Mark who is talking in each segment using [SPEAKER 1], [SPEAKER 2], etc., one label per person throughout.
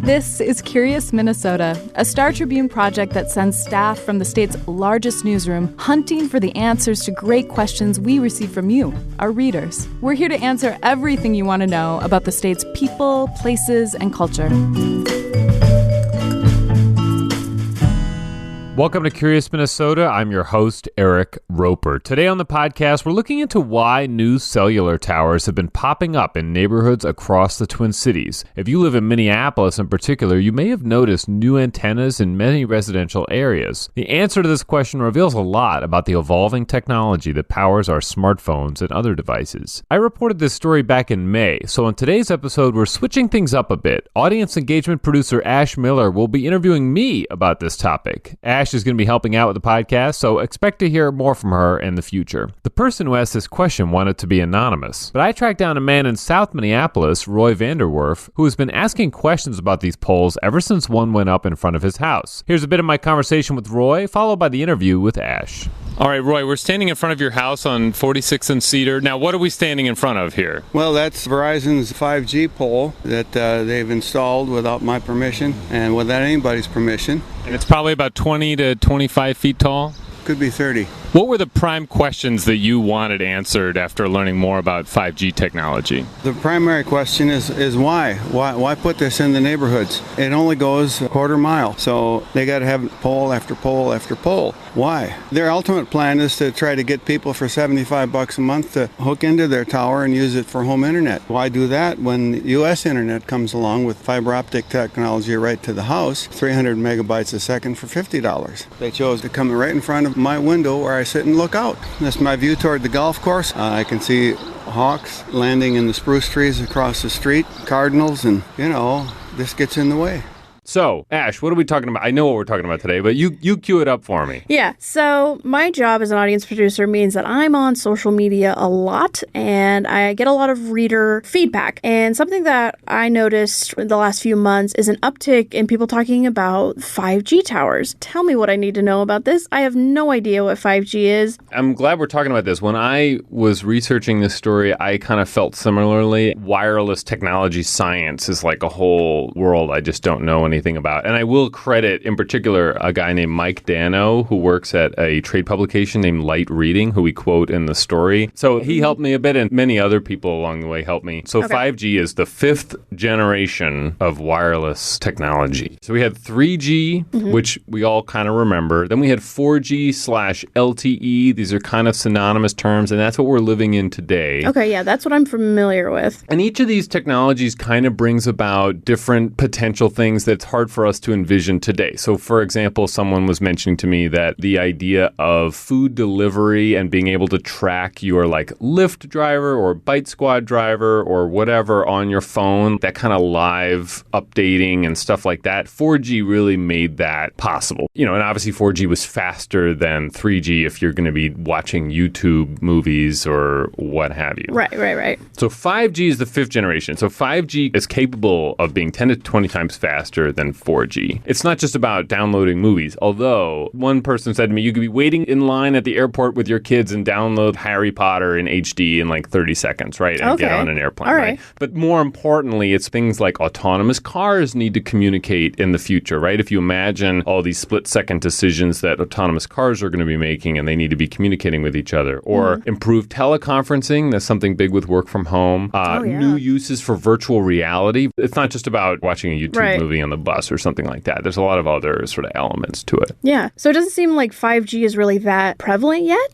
[SPEAKER 1] This is Curious Minnesota, a Star Tribune project that sends staff from the state's largest newsroom hunting for the answers to great questions we receive from you, our readers. We're here to answer everything you want to know about the state's people, places, and culture.
[SPEAKER 2] Welcome to Curious Minnesota. I'm your host, Eric Roper. Today on the podcast, we're looking into why new cellular towers have been popping up in neighborhoods across the Twin Cities. If you live in Minneapolis in particular, you may have noticed new antennas in many residential areas. The answer to this question reveals a lot about the evolving technology that powers our smartphones and other devices. I reported this story back in May, so in today's episode, we're switching things up a bit. Audience engagement producer Ash Miller will be interviewing me about this topic. Ash is going to be helping out with the podcast, so expect to hear more from her in the future. The person who asked this question wanted to be anonymous, but I tracked down a man in South Minneapolis, Roy Vanderwerf, who has been asking questions about these poles ever since one went up in front of his house. Here's a bit of my conversation with Roy, followed by the interview with Ash. All right, Roy, we're standing in front of your house on 46th and Cedar. Now, what are we standing in front of here?
[SPEAKER 3] Well, that's Verizon's 5G pole that they've installed without my permission and without anybody's permission.
[SPEAKER 2] And it's probably about 20 to 25 feet tall?
[SPEAKER 3] Could be 30.
[SPEAKER 2] What were the prime questions that you wanted answered after learning more about 5G technology?
[SPEAKER 3] The primary question is why? Why put this in the neighborhoods? It only goes a quarter mile, so they got to have pole after pole after pole. Why? Their ultimate plan is to try to get people for $75 a month to hook into their tower and use it for home internet. Why do that when U.S. internet comes along with fiber optic technology right to the house, 300 megabytes a second for $50? They chose to come right in front of my window where I sit and look out. That's my view toward the golf course. I can see hawks landing in the spruce trees across the street, cardinals, and, this gets in the way.
[SPEAKER 2] So, Ash, what are we talking about? I know what we're talking about today, but you cue it up for me.
[SPEAKER 4] Yeah, so my job as an audience producer means that I'm on social media a lot, and I get a lot of reader feedback. And something that I noticed in the last few months is an uptick in people talking about 5G towers. Tell me what I need to know about this. I have no idea what 5G is.
[SPEAKER 2] I'm glad we're talking about this. When I was researching this story, I kind of felt similarly. Wireless technology science is like a whole world I just don't know anything about. And I will credit, in particular, a guy named Mike Dano, who works at a trade publication named Light Reading, who we quote in the story. So he helped me a bit, and many other people along the way helped me. So 5G is the fifth generation of wireless technology. So we had 3G, which we all kind of remember. Then we had 4G/LTE. These are kind of synonymous terms, and that's what we're living in today.
[SPEAKER 4] Okay, yeah, that's what I'm familiar with.
[SPEAKER 2] And each of these technologies kind of brings about different potential things that's hard for us to envision today. So, for example, someone was mentioning to me that the idea of food delivery and being able to track your Lyft driver or Bite Squad driver or whatever on your phone, that kind of live updating and stuff like that, 4G really made that possible. And obviously 4G was faster than 3G if you're going to be watching YouTube movies or what have you.
[SPEAKER 4] Right.
[SPEAKER 2] So 5G is the fifth generation. So 5G is capable of being 10 to 20 times faster than 4G. It's not just about downloading movies, although one person said to me, you could be waiting in line at the airport with your kids and download Harry Potter in HD in 30 seconds, right? And get on an airplane, right? But more importantly, it's things like autonomous cars need to communicate in the future, right? If you imagine all these split-second decisions that autonomous cars are going to be making and they need to be communicating with each other, or improved teleconferencing, that's something big with work from home, new uses for virtual reality. It's not just about watching a YouTube movie on the bus or something like that. There's a lot of other sort of elements to it.
[SPEAKER 4] Yeah. So it doesn't seem like 5G is really that prevalent yet.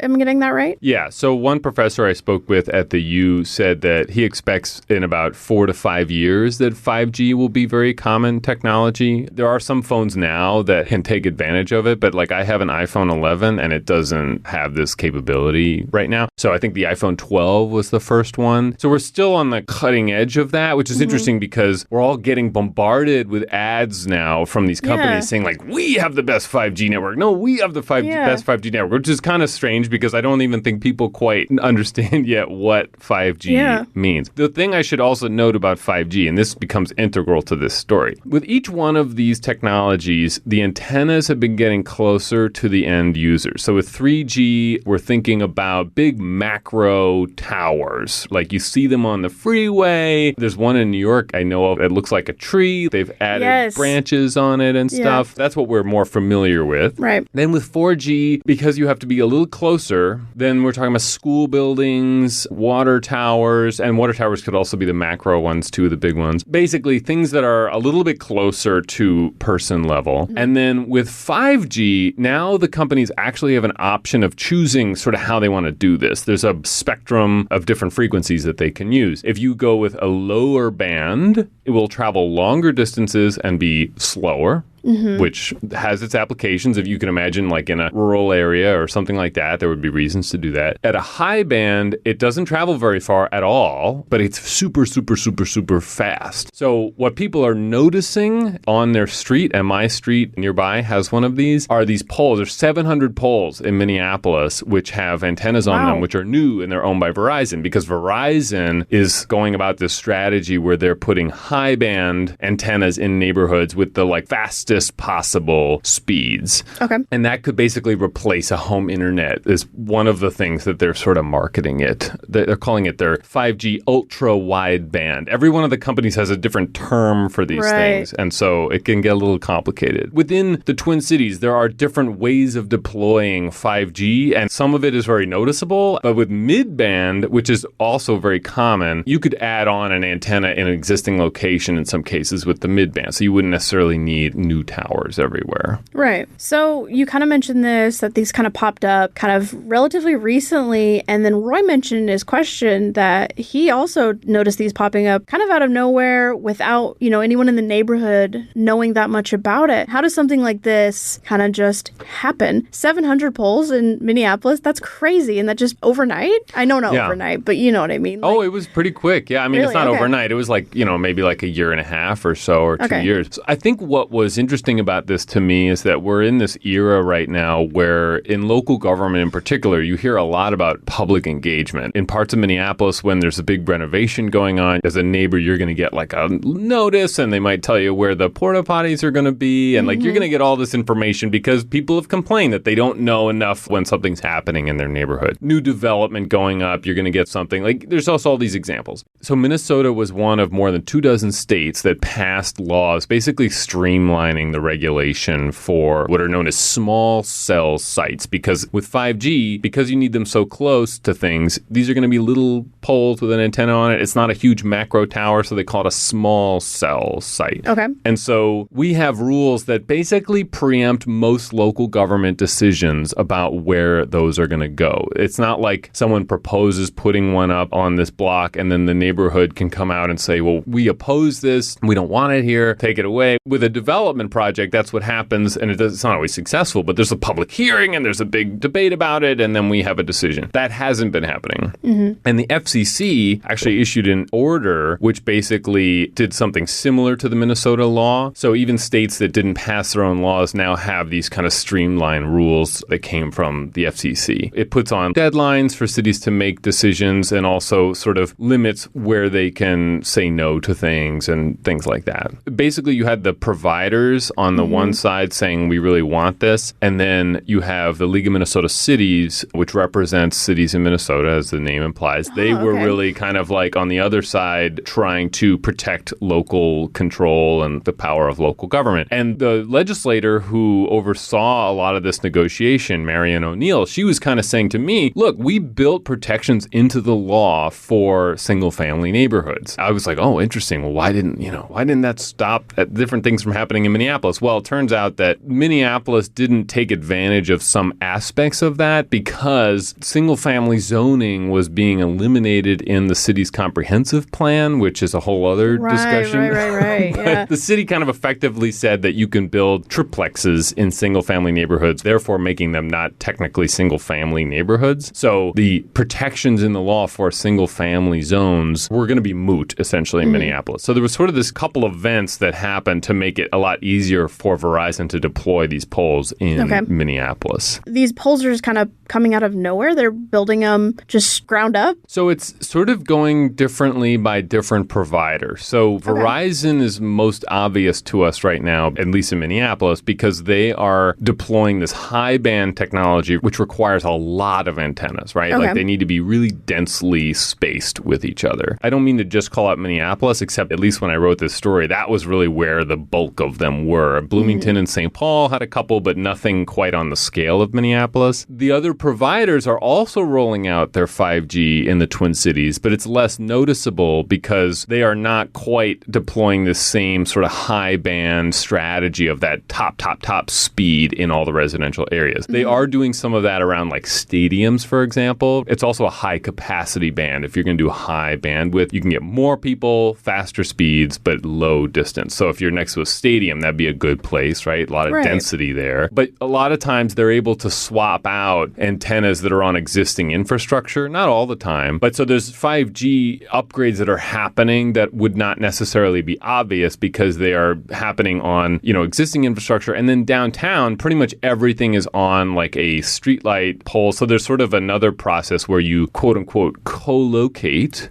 [SPEAKER 4] Am I getting that right?
[SPEAKER 2] Yeah. So one professor I spoke with at the U said that he expects in about 4 to 5 years that 5G will be very common technology. There are some phones now that can take advantage of it, but I have an iPhone 11 and it doesn't have this capability right now. So I think the iPhone 12 was the first one. So we're still on the cutting edge of that, which is interesting because we're all getting bombarded with ads now from these companies saying like, we have the best 5G network. No, we have the best 5G network, which is kind of strange because I don't even think people quite understand yet what 5G means. The thing I should also note about 5G, and this becomes integral to this story, with each one of these technologies, the antennas have been getting closer to the end user. So with 3G, we're thinking about big macro towers. Like you see them on the freeway. There's one in New York I know of. It looks like a tree. They've added branches on it and stuff. That's what we're more familiar with.
[SPEAKER 4] Right.
[SPEAKER 2] Then with 4G, because you have to be a little closer, then we're talking about school buildings, water towers, and water towers could also be the macro ones too, the big ones. Basically, things that are a little bit closer to person level. Mm-hmm. And then with 5G, now the companies actually have an option of choosing sort of how they want to do this. There's a spectrum of different frequencies that they can use. If you go with a lower band, it will travel longer distances and be slower. Mm-hmm. Which has its applications. If you can imagine, like in a rural area or something like that, there would be reasons to do that. At a high band, it doesn't travel very far at all, but it's super, super, super, super fast. So what people are noticing on their street, and my street nearby has one of these, are these poles. There's 700 poles in Minneapolis which have antennas on them, which are new and they're owned by Verizon, because Verizon is going about this strategy where they're putting high band antennas in neighborhoods with the like fastest possible speeds.
[SPEAKER 4] Okay.
[SPEAKER 2] And that could basically replace a home internet is one of the things that they're sort of marketing it. They're calling it their 5G ultra wideband. Every one of the companies has a different term for these things. And so it can get a little complicated. Within the Twin Cities, there are different ways of deploying 5G, and some of it is very noticeable. But with mid-band, which is also very common, you could add on an antenna in an existing location in some cases with the mid-band. So you wouldn't necessarily need new towers everywhere.
[SPEAKER 4] Right. So you kind of mentioned this, that these kind of popped up kind of relatively recently. And then Roy mentioned in his question that he also noticed these popping up kind of out of nowhere without, anyone in the neighborhood knowing that much about it. How does something like this kind of just happen? 700 poles in Minneapolis? That's crazy. And that just overnight? I know not overnight, but you know what I mean.
[SPEAKER 2] Like, it was pretty quick. Yeah. I mean, it's not overnight. It was like, maybe like a year and a half or so, or 2 years. So I think what was interesting about this to me is that we're in this era right now where in local government in particular, you hear a lot about public engagement. In parts of Minneapolis, when there's a big renovation going on, as a neighbor, you're going to get like a notice and they might tell you where the porta potties are going to be. And like you're going to get all this information because people have complained that they don't know enough when something's happening in their neighborhood. New development going up, you're going to get something. Like there's also all these examples. So Minnesota was one of more than 24 states that passed laws basically streamlining the regulation for what are known as small cell sites, because with 5G, because you need them so close to things, these are going to be little poles with an antenna on it. It's not a huge macro tower, so they call it a small cell site.
[SPEAKER 4] Okay.
[SPEAKER 2] And so we have rules that basically preempt most local government decisions about where those are going to go. It's not like someone proposes putting one up on this block and then the neighborhood can come out and say, well, we oppose this, we don't want it here, take it away. With a development project, that's what happens, and it's not always successful, but there's a public hearing and there's a big debate about it, and then we have a decision. That hasn't been happening. Mm-hmm. And the FCC actually issued an order which basically did something similar to the Minnesota law. So even states that didn't pass their own laws now have these kind of streamlined rules that came from the FCC. It puts on deadlines for cities to make decisions and also sort of limits where they can say no to things and things like that. Basically, you had the providers on the one side saying we really want this, and then you have the League of Minnesota Cities, which represents cities in Minnesota, as the name implies. They were really kind of like on the other side trying to protect local control and the power of local government. And the legislator who oversaw a lot of this negotiation, Marianne O'Neill, she was kind of saying to me, look, we built protections into the law for single-family neighborhoods. I was like, oh, interesting. Well, why didn't that stop different things from happening in Minneapolis? Minneapolis. Well, it turns out that Minneapolis didn't take advantage of some aspects of that because single-family zoning was being eliminated in the city's comprehensive plan, which is a whole other discussion.
[SPEAKER 4] Right. Yeah.
[SPEAKER 2] The city kind of effectively said that you can build triplexes in single-family neighborhoods, therefore making them not technically single-family neighborhoods. So the protections in the law for single-family zones were going to be moot, essentially, in Minneapolis. So there was sort of this couple of events that happened to make it a lot easier for Verizon to deploy these poles in Minneapolis.
[SPEAKER 4] These poles are just kind of coming out of nowhere? They're building them just ground up?
[SPEAKER 2] So it's sort of going differently by different providers. So Verizon is most obvious to us right now, at least in Minneapolis, because they are deploying this high band technology, which requires a lot of antennas, right? Like they need to be really densely spaced with each other. I don't mean to just call out Minneapolis, except at least when I wrote this story, that was really where the bulk of them were. Bloomington and St. Paul had a couple, but nothing quite on the scale of Minneapolis. The other providers are also rolling out their 5G in the Twin Cities, but it's less noticeable because they are not quite deploying the same sort of high band strategy of that top speed in all the residential areas. They are doing some of that around like stadiums, for example. It's also a high capacity band. If you're going to do high bandwidth, you can get more people, faster speeds, but low distance. So if you're next to a stadium, that'd be a good place, right? A lot of density there. But a lot of times they're able to swap out antennas that are on existing infrastructure. Not all the time. But so there's 5G upgrades that are happening that would not necessarily be obvious because they are happening on, existing infrastructure. And then downtown, pretty much everything is on like a streetlight pole. So there's sort of another process where you quote unquote co-locate.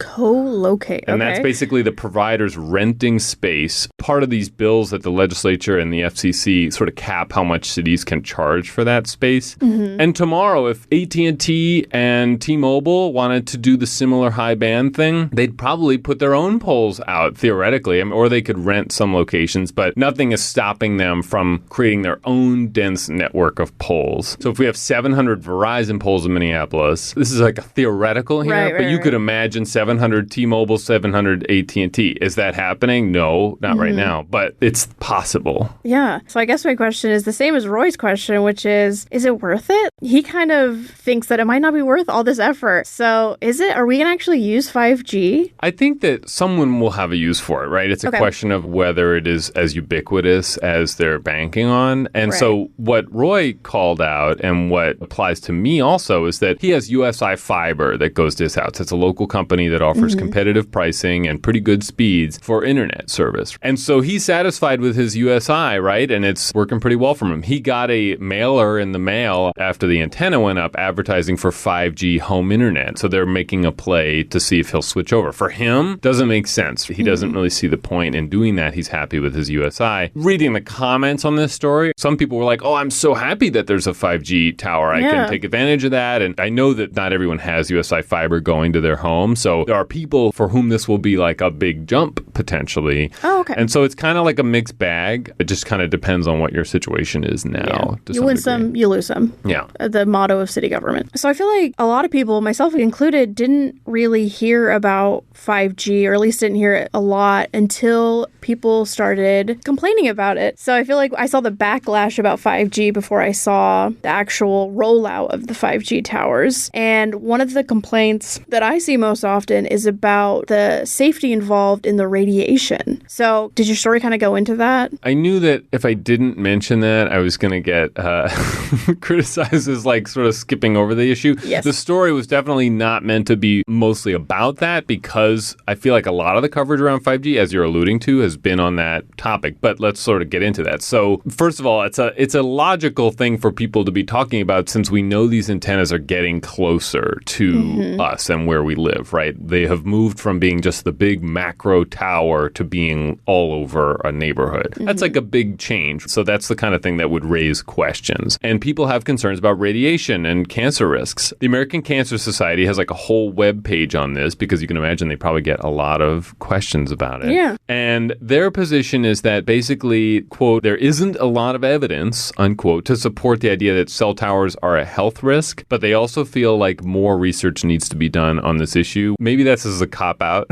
[SPEAKER 4] And
[SPEAKER 2] that's basically the providers renting space. Part of these bills that the legislature and the FCC sort of cap how much cities can charge for that space. And tomorrow, if AT&T and T-Mobile wanted to do the similar high band thing, they'd probably put their own poles out, theoretically, or they could rent some locations, but nothing is stopping them from creating their own dense network of poles. So if we have 700 Verizon poles in Minneapolis, this is like a theoretical here, but you could imagine 700 T-Mobile, 700 AT&T. Is that happening? No, not right now, but it's possible.
[SPEAKER 4] Yeah. So I guess my question is the same as Roy's question, which is it worth it? He kind of thinks that it might not be worth all this effort. So are we going to actually use 5G?
[SPEAKER 2] I think that someone will have a use for it, right? It's a question of whether it is as ubiquitous as they're banking on. And so what Roy called out and what applies to me also is that he has USI Fiber that goes to his house. It's a local company that offers competitive pricing and pretty good speeds for internet service. And so he's satisfied with his USI, right? And it's working pretty well for him. He got a mailer in the mail after the antenna went up advertising for 5G home internet. So they're making a play to see if he'll switch over. For him, doesn't make sense. He doesn't really see the point in doing that. He's happy with his USI. Reading the comments on this story, some people were like, oh, I'm so happy that there's a 5G tower. I can take advantage of that. And I know that not everyone has USI Fiber going to their home. So there are people for whom this will be like a big jump potentially.
[SPEAKER 4] Oh, okay.
[SPEAKER 2] And so it's kind of like a mixed bag. It just kind of depends on what your situation is now.
[SPEAKER 4] You win some, you lose some.
[SPEAKER 2] Yeah.
[SPEAKER 4] The motto of city government. So I feel like a lot of people, myself included, didn't really hear about 5G, or at least didn't hear it a lot until people started complaining about it. So I feel like I saw the backlash about 5G before I saw the actual rollout of the 5G towers. And one of the complaints that I see most often is about the safety involved in the radiation. So did your story kind of go into that?
[SPEAKER 2] I knew that if I didn't mention that, I was going to get criticized as like sort of skipping over the issue.
[SPEAKER 4] Yes.
[SPEAKER 2] The story was definitely not meant to be mostly about that because I feel like a lot of the coverage around 5G, as you're alluding to, has been on that topic. But let's sort of get into that. So first of all, it's a logical thing for people to be talking about since we know these antennas are getting closer to us and where we live, right? They have moved from being just the big macro tower to being all over a neighborhood. That's like a big change. So that's the kind of thing that would raise questions. And people have concerns about radiation and cancer risks. The American Cancer Society has like a whole web page on this because you can imagine they probably get a lot of questions about it.
[SPEAKER 4] Yeah.
[SPEAKER 2] And their position is that basically, quote, there isn't a lot of evidence, unquote, to support the idea that cell towers are a health risk, but they also feel like more research needs to be done on this issue. Maybe that's as a cop-out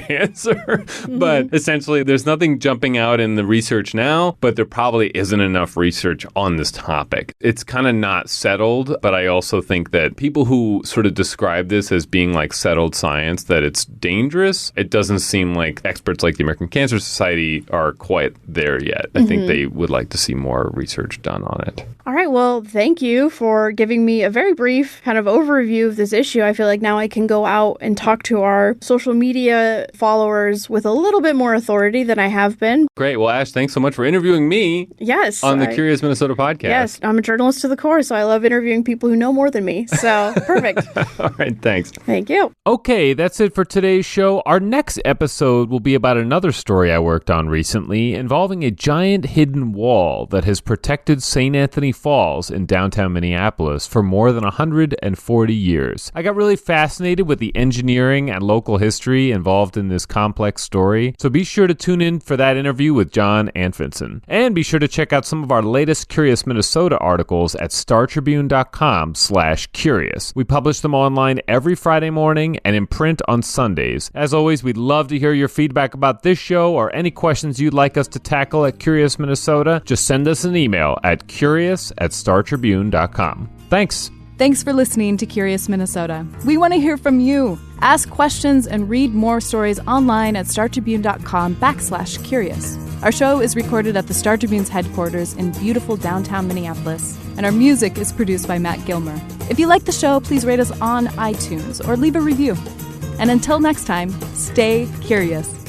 [SPEAKER 2] answer, but essentially there's nothing jumping out in the research research now, but there probably isn't enough research on this topic. It's kind of not settled, but I also think that people who sort of describe this as being like settled science, that it's dangerous, it doesn't seem like experts like the American Cancer Society are quite there yet. I think they would like to see more research done on it.
[SPEAKER 4] All right. Well, thank you for giving me a very brief kind of overview of this issue. I feel like now I can go out and talk to our social media followers with a little bit more authority than I have been.
[SPEAKER 2] Great. Well, Ash, thanks so much for interviewing me.
[SPEAKER 4] Yes.
[SPEAKER 2] On the Curious Minnesota podcast.
[SPEAKER 4] Yes. I'm a journalist to the core, so I love interviewing people who know more than me. So perfect.
[SPEAKER 2] All right. Thanks.
[SPEAKER 4] Thank you.
[SPEAKER 2] Okay. That's it for today's show. Our next episode will be about another story I worked on recently involving a giant hidden wall that has protected St. Anthony Falls in downtown Minneapolis for more than 140 years. I got really fascinated with the engineering and local history involved in this complex story, so be sure to tune in for that interview with John Anfinson. And be sure to check out some of our latest Curious Minnesota articles at startribune.com/curious. We publish them online every Friday morning and in print on Sundays. As always, we'd love to hear your feedback about this show or any questions you'd like us to tackle at Curious Minnesota. Just send us an email at curious@startribune.com. Thanks.
[SPEAKER 1] Thanks for listening to Curious Minnesota. We want to hear from you. Ask questions and read more stories online at startribune.com/curious. Our show is recorded at the Star Tribune's headquarters in beautiful downtown Minneapolis, and our music is produced by Matt Gilmer. If you like the show, please rate us on iTunes or leave a review. And until next time, stay curious.